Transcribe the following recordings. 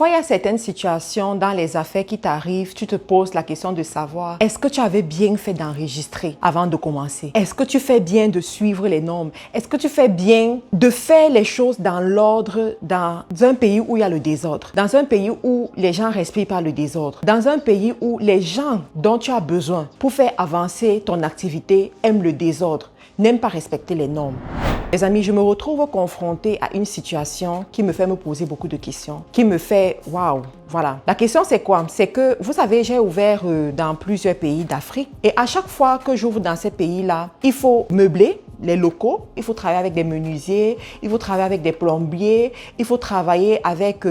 Parfois, il y a certaines situations dans les affaires qui t'arrivent, tu te poses la question de savoir, est-ce que tu avais bien fait d'enregistrer avant de commencer? Est-ce que tu fais bien de suivre les normes? Est-ce que tu fais bien de faire les choses dans l'ordre dans un pays où il y a le désordre? Dans un pays où les gens respirent par le désordre? Dans un pays où les gens dont tu as besoin pour faire avancer ton activité aiment le désordre, n'aiment pas respecter les normes? Mes amis, je me retrouve confrontée à une situation qui me fait me poser beaucoup de questions, qui me fait waouh, voilà. La question c'est quoi? C'est que, vous savez, j'ai ouvert dans plusieurs pays d'Afrique et à chaque fois que j'ouvre dans ces pays-là, il faut meubler les locaux, il faut travailler avec des menuisiers, il faut travailler avec des plombiers, il faut travailler avec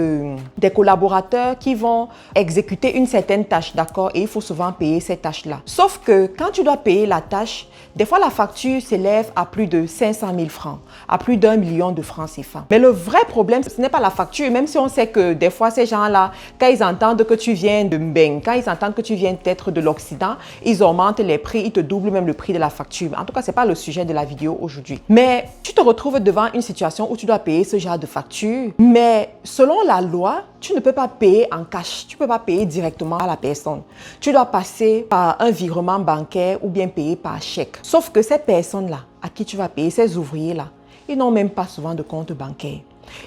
des collaborateurs qui vont exécuter une certaine tâche, d'accord? Et il faut souvent payer ces tâches-là. Sauf que quand tu dois payer la tâche, des fois la facture s'élève à plus de 500 000 francs, à plus d'1 million de francs CFA. Mais le vrai problème, ce n'est pas la facture, même si on sait que des fois ces gens-là, quand ils entendent que tu viens de Mbeng, quand ils entendent que tu viens peut-être de l'Occident, ils augmentent les prix, ils te doublent même le prix de la facture. En tout cas, ce n'est pas le sujet de la vidéo aujourd'hui. Mais tu te retrouves devant une situation où tu dois payer ce genre de facture. Mais selon la loi, tu ne peux pas payer en cash. Tu ne peux pas payer directement à la personne. Tu dois passer par un virement bancaire ou bien payer par chèque. Sauf que ces personnes-là, à qui tu vas payer, ces ouvriers-là, ils n'ont même pas souvent de compte bancaire.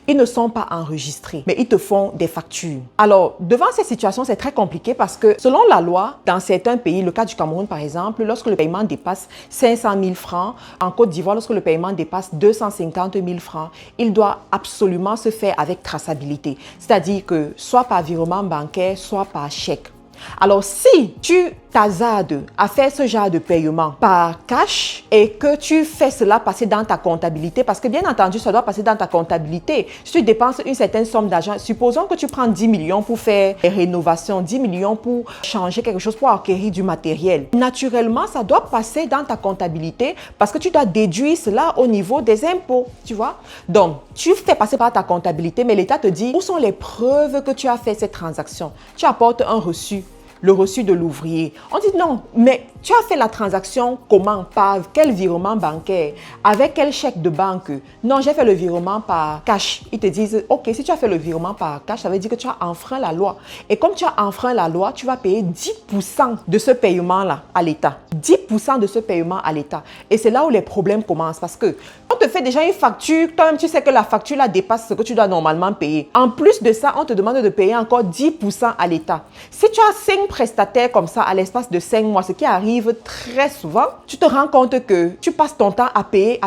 Ils ne sont pas enregistrés, mais ils te font des factures. Alors, devant ces situations, c'est très compliqué parce que selon la loi, dans certains pays, le cas du Cameroun par exemple, lorsque le paiement dépasse 500 000 francs, en Côte d'Ivoire, lorsque le paiement dépasse 250 000 francs, il doit absolument se faire avec traçabilité. C'est-à-dire que soit par virement bancaire, soit par chèque. Alors, si tu t'hasardes à faire ce genre de paiement par cash et que tu fais cela passer dans ta comptabilité, parce que bien entendu, ça doit passer dans ta comptabilité. Si tu dépenses une certaine somme d'argent, supposons que tu prends 10 millions pour faire des rénovations, 10 millions pour changer quelque chose, pour acquérir du matériel. Naturellement, ça doit passer dans ta comptabilité parce que tu dois déduire cela au niveau des impôts, tu vois. Donc, tu fais passer par ta comptabilité, mais l'État te dit où sont les preuves que tu as fait cette transaction. Tu apportes un reçu. Le reçu de l'ouvrier. On dit non, mais tu as fait la transaction comment? Par quel virement bancaire? Avec quel chèque de banque? Non, j'ai fait le virement par cash. Ils te disent, ok, si tu as fait le virement par cash, ça veut dire que tu as enfreint la loi. Et comme tu as enfreint la loi, tu vas payer 10% de ce paiement-là à l'État. 10% de ce paiement à l'État. Et c'est là où les problèmes commencent parce que on te fait déjà une facture, toi-même tu sais que la facture là dépasse ce que tu dois normalement payer. En plus de ça, on te demande de payer encore 10% à l'État. Si tu as 5 prestataires comme ça à l'espace de 5 mois, ce qui arrive très souvent, tu te rends compte que tu passes ton temps à payer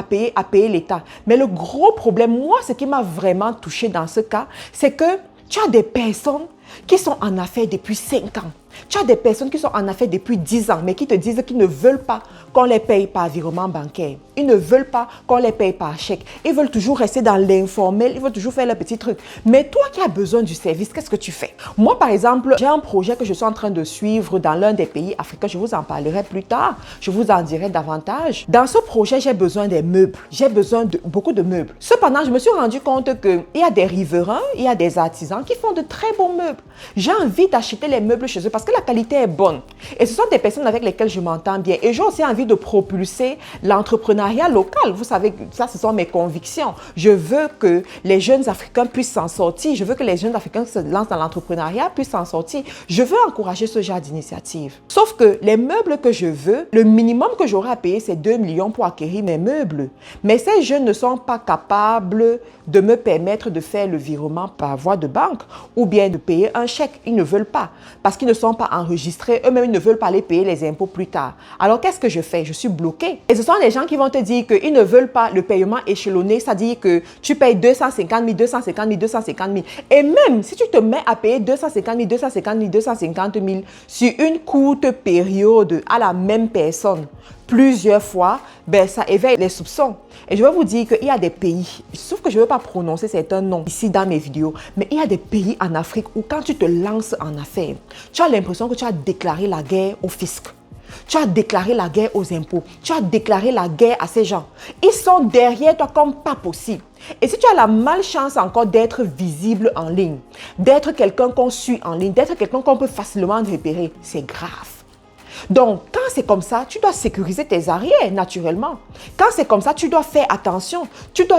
l'État. Mais le gros problème, moi, ce qui m'a vraiment touché dans ce cas, c'est que tu as des personnes qui sont en affaires depuis 5 ans. Tu as des personnes qui sont en affaires depuis 10 ans, mais qui te disent qu'ils ne veulent pas qu'on les paye par virement bancaire. Ils ne veulent pas qu'on les paye par chèque. Ils veulent toujours rester dans l'informel, ils veulent toujours faire leurs petits trucs. Mais toi qui as besoin du service, qu'est-ce que tu fais? Moi, par exemple, j'ai un projet que je suis en train de suivre dans l'un des pays africains. Je vous en parlerai plus tard. Je vous en dirai davantage. Dans ce projet, j'ai besoin des meubles. J'ai besoin de beaucoup de meubles. Cependant, je me suis rendu compte qu'il y a des riverains, il y a des artisans qui font de très beaux meubles. J'ai envie d'acheter les meubles chez eux parce que la qualité est bonne. Et ce sont des personnes avec lesquelles je m'entends bien. Et j'ai aussi envie de propulser l'entrepreneuriat local. Vous savez, ça, ce sont mes convictions. Je veux que les jeunes Africains puissent s'en sortir. Je veux que les jeunes Africains qui se lancent dans l'entrepreneuriat puissent s'en sortir. Je veux encourager ce genre d'initiative. Sauf que les meubles que je veux, le minimum que j'aurai à payer, c'est 2 millions pour acquérir mes meubles. Mais ces jeunes ne sont pas capables de me permettre de faire le virement par voie de banque ou bien de payer un chèque. Ils ne veulent pas parce qu'ils ne sont pas enregistrés. Eux-mêmes, ils ne veulent pas aller payer les impôts plus tard. Alors, qu'est-ce que je fais? Je suis bloquée. Et ce sont les gens qui vont te dire qu'ils ne veulent pas le paiement échelonné, c'est-à-dire que tu payes 250 000, 250 000, 250 000. Et même si tu te mets à payer 250 000, 250 000, 250 000 sur une courte période à la même personne, plusieurs fois, ben, ça éveille les soupçons. Et je vais vous dire qu'il y a des pays, sauf que je ne veux pas prononcer certains noms ici dans mes vidéos, mais il y a des pays en Afrique où quand tu te lances en affaires, tu as l'impression que tu as déclaré la guerre au fisc. Tu as déclaré la guerre aux impôts. Tu as déclaré la guerre à ces gens. Ils sont derrière toi comme pas possible. Et si tu as la malchance encore d'être visible en ligne, d'être quelqu'un qu'on suit en ligne, d'être quelqu'un qu'on peut facilement repérer, c'est grave. Donc, quand c'est comme ça, tu dois sécuriser tes arrières, naturellement. Quand c'est comme ça, tu dois faire attention.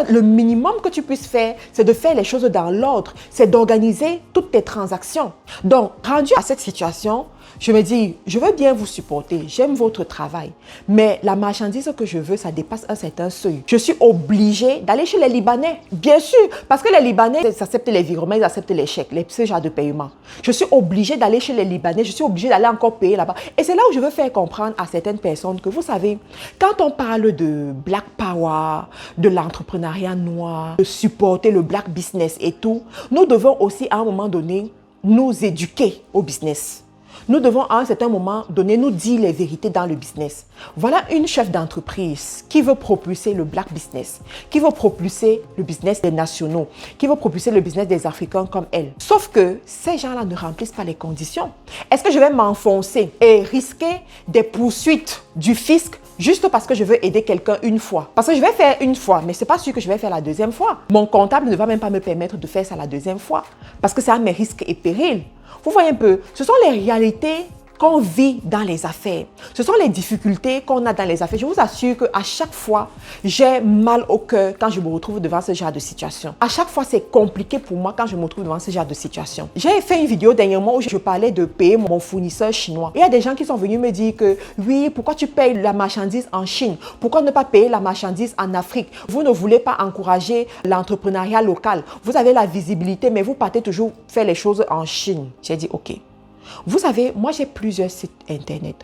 Le minimum que tu puisses faire, c'est de faire les choses dans l'ordre. C'est d'organiser toutes tes transactions. Donc, rendu à cette situation, je me dis, je veux bien vous supporter, j'aime votre travail, mais la marchandise que je veux, ça dépasse un certain seuil. Je suis obligée d'aller chez les Libanais, bien sûr, parce que les Libanais, ils acceptent les virements, ils acceptent les chèques, ce genre de paiement. Je suis obligée d'aller chez les Libanais, je suis obligée d'aller encore payer là-bas. Et c'est là où je veux faire comprendre à certaines personnes que, vous savez, quand on parle de Black Power, de l'entrepreneuriat noir, de supporter le Black business et tout, nous devons aussi à un moment donné nous éduquer au business. Nous devons à un certain moment donné nous dire les vérités dans le business. Voilà une chef d'entreprise qui veut propulser le Black business, qui veut propulser le business des nationaux, qui veut propulser le business des Africains comme elle. Sauf que ces gens-là ne remplissent pas les conditions. Est-ce que je vais m'enfoncer et risquer des poursuites du fisc juste parce que je veux aider quelqu'un une fois? Parce que je vais faire une fois, mais ce n'est pas sûr que je vais faire la deuxième fois. Mon comptable ne va même pas me permettre de faire ça la deuxième fois parce que c'est à mes risques et périls. Vous voyez un peu, ce sont les réalités qu'on vit dans les affaires. Ce sont les difficultés qu'on a dans les affaires. Je vous assure qu'à chaque fois, j'ai mal au cœur quand je me retrouve devant ce genre de situation. À chaque fois, c'est compliqué pour moi quand je me retrouve devant ce genre de situation. J'ai fait une vidéo dernièrement où je parlais de payer mon fournisseur chinois. Et il y a des gens qui sont venus me dire que oui, pourquoi tu payes la marchandise en Chine? Pourquoi ne pas payer la marchandise en Afrique? Vous ne voulez pas encourager l'entrepreneuriat local. Vous avez la visibilité, mais vous partez toujours faire les choses en Chine. J'ai dit ok. Vous savez, moi j'ai plusieurs sites internet.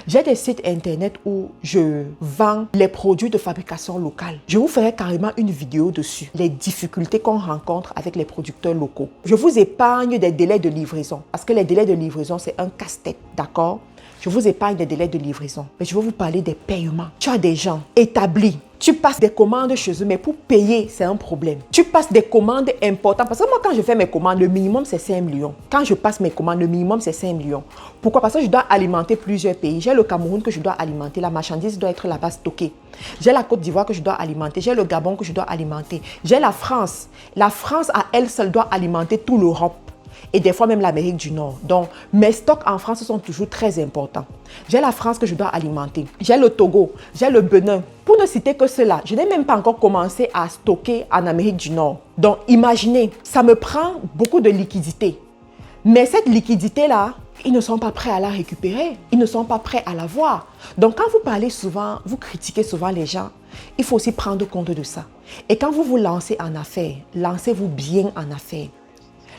J'ai des sites internet où je vends les produits de fabrication locale. Je vous ferai carrément une vidéo dessus. Les difficultés qu'on rencontre avec les producteurs locaux. Je vous épargne des délais de livraison. Parce que les délais de livraison, c'est un casse-tête, d'accord? Je vous épargne des délais de livraison. Mais je vais vous parler des paiements. Tu as des gens établis. Tu passes des commandes chez eux, mais pour payer, c'est un problème. Tu passes des commandes importantes. Parce que moi, quand je fais mes commandes, le minimum, c'est 5 millions. Quand je passe mes commandes, le minimum, c'est 5 millions. Pourquoi? Parce que je dois alimenter plusieurs pays. J'ai le Cameroun que je dois alimenter. La marchandise doit être là-bas stockée. J'ai la Côte d'Ivoire que je dois alimenter. J'ai le Gabon que je dois alimenter. J'ai la France. La France, à elle seule, doit alimenter toute l'Europe. Et des fois même l'Amérique du Nord. Donc, mes stocks en France sont toujours très importants. J'ai la France que je dois alimenter. J'ai le Togo, j'ai le Bénin. Pour ne citer que cela, je n'ai même pas encore commencé à stocker en Amérique du Nord. Donc, imaginez, ça me prend beaucoup de liquidité. Mais cette liquidité-là, ils ne sont pas prêts à la récupérer. Ils ne sont pas prêts à la voir. Donc, quand vous parlez souvent, vous critiquez souvent les gens, il faut aussi prendre compte de ça. Et quand vous vous lancez en affaires, lancez-vous bien en affaires.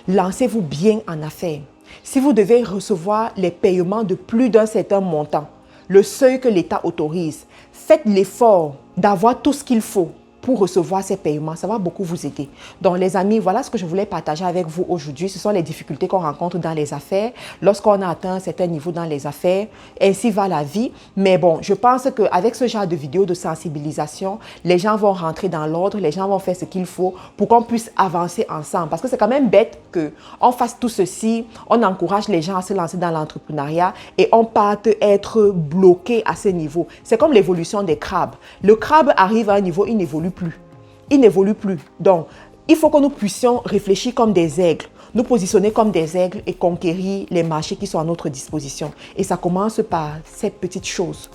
Lancez-vous bien en affaires. Si vous devez recevoir les paiements de plus d'un certain montant, le seuil que l'État autorise, faites l'effort d'avoir tout ce qu'il faut pour recevoir ces paiements. Ça va beaucoup vous aider. Donc les amis, voilà ce que je voulais partager avec vous aujourd'hui. Ce sont les difficultés qu'on rencontre dans les affaires. Lorsqu'on a atteint un certain niveau dans les affaires, ainsi va la vie. Mais bon, je pense qu'avec ce genre de vidéos de sensibilisation, les gens vont rentrer dans l'ordre, les gens vont faire ce qu'il faut pour qu'on puisse avancer ensemble. Parce que c'est quand même bête qu'on fasse tout ceci, on encourage les gens à se lancer dans l'entrepreneuriat et on parte être bloqué à ce niveau. C'est comme l'évolution des crabes. Le crabe arrive à un niveau, il n'évolue plus. Il n'évolue plus. Donc, il faut que nous puissions réfléchir comme des aigles, nous positionner comme des aigles et conquérir les marchés qui sont à notre disposition. Et ça commence par ces petites choses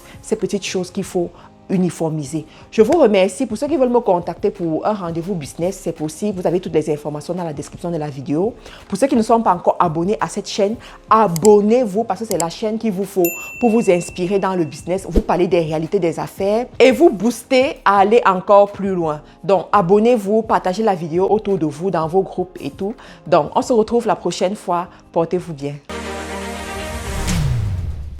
qu'il faut uniformiser. Je vous remercie. Pour ceux qui veulent me contacter pour un rendez-vous business, c'est possible. Vous avez toutes les informations dans la description de la vidéo. Pour ceux qui ne sont pas encore abonnés à cette chaîne, abonnez-vous parce que c'est la chaîne qu'il vous faut pour vous inspirer dans le business, vous parler des réalités des affaires et vous booster à aller encore plus loin. Donc, abonnez-vous, partagez la vidéo autour de vous, dans vos groupes et tout. Donc, on se retrouve la prochaine fois. Portez-vous bien.